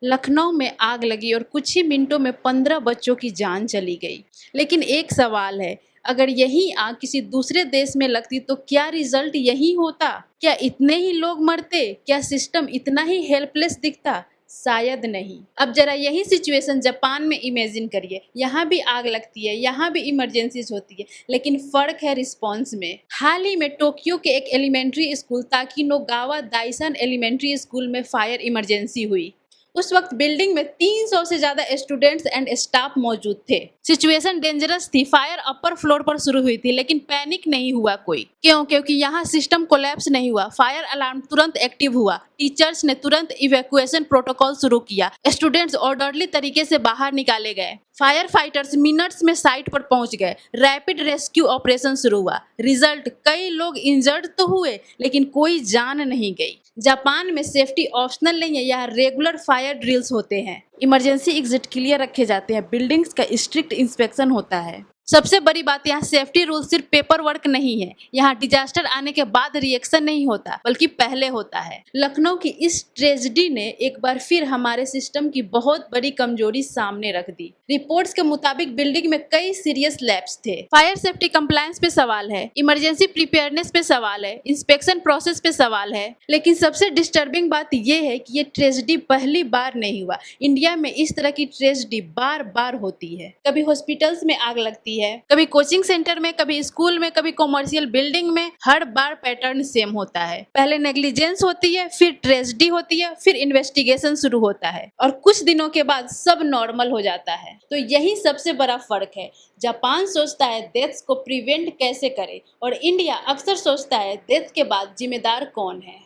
लखनऊ में आग लगी और कुछ ही मिनटों में 15 बच्चों की जान चली गई। लेकिन एक सवाल है, अगर यही आग किसी दूसरे देश में लगती तो क्या रिजल्ट यही होता? क्या इतने ही लोग मरते? क्या सिस्टम इतना ही हेल्पलेस दिखता? शायद नहीं। अब जरा यही सिचुएशन जापान में इमेजिन करिए। यहाँ भी आग लगती है, यहाँ भी इमरजेंसीज होती है, लेकिन फर्क है रिस्पॉन्स में। हाल ही में टोक्यो के एक एलिमेंट्री स्कूल ताकिनोगावा दाइसन एलिमेंट्री स्कूल में फायर इमरजेंसी हुई। उस वक्त बिल्डिंग में 300 से ज्यादा स्टूडेंट्स एंड स्टाफ मौजूद थे। सिचुएशन डेंजरस थी। फायर अपर फ्लोर पर शुरू हुई थी, लेकिन पैनिक नहीं हुआ कोई। क्यों? क्योंकि यहाँ सिस्टम कोलैप्स नहीं हुआ। फायर अलार्म तुरंत एक्टिव हुआ। टीचर्स ने तुरंत इवैक्यूएशन प्रोटोकॉल शुरू किया। स्टूडेंट्स ऑर्डरली तरीके से बाहर निकाले गए। फायर फाइटर्स मिनट्स में साइट पर पहुंच गए। रैपिड रेस्क्यू ऑपरेशन शुरू हुआ। रिजल्ट, कई लोग इंजर्ड तो हुए, लेकिन कोई जान नहीं गई। जापान में सेफ्टी ऑप्शनल नहीं है, यहाँ रेगुलर फायर ड्रिल्स होते हैं। इमरजेंसी एग्जिट क्लियर रखे जाते हैं। बिल्डिंग्स का स्ट्रिक्ट इंस्पेक्शन होता है। सबसे बड़ी बात, यहाँ सेफ्टी रूल सिर्फ पेपर वर्क नहीं है। यहाँ डिजास्टर आने के बाद रिएक्शन नहीं होता, बल्कि पहले होता है। लखनऊ की इस ट्रेजेडी ने एक बार फिर हमारे सिस्टम की बहुत बड़ी कमजोरी सामने रख दी। रिपोर्ट्स के मुताबिक बिल्डिंग में कई सीरियस लैप्स थे। फायर सेफ्टी कंप्लायंस पे सवाल है, इमरजेंसी प्रिपेयरनेस पे सवाल है, इंस्पेक्शन प्रोसेस पे सवाल है। लेकिन सबसे डिस्टर्बिंग बात यह है कि ये ट्रेजेडी पहली बार नहीं हुआ। इंडिया में इस तरह की ट्रेजेडी बार बार होती है। कभी हॉस्पिटल्स में आग लगती है, कभी कोचिंग सेंटर में, कभी स्कूल में, कभी कॉमर्शियल बिल्डिंग में। हर बार पैटर्न सेम होता है। पहले नेग्लिजेंस होती है, फिर ट्रेजेडी होती है, फिर इन्वेस्टिगेशन शुरू होता है, और कुछ दिनों के बाद सब नॉर्मल हो जाता है। तो यही सबसे बड़ा फर्क है। जापान सोचता है डेथ्स को प्रिवेंट कैसे करे, और इंडिया अक्सर सोचता है डेथ के बाद जिम्मेदार कौन है।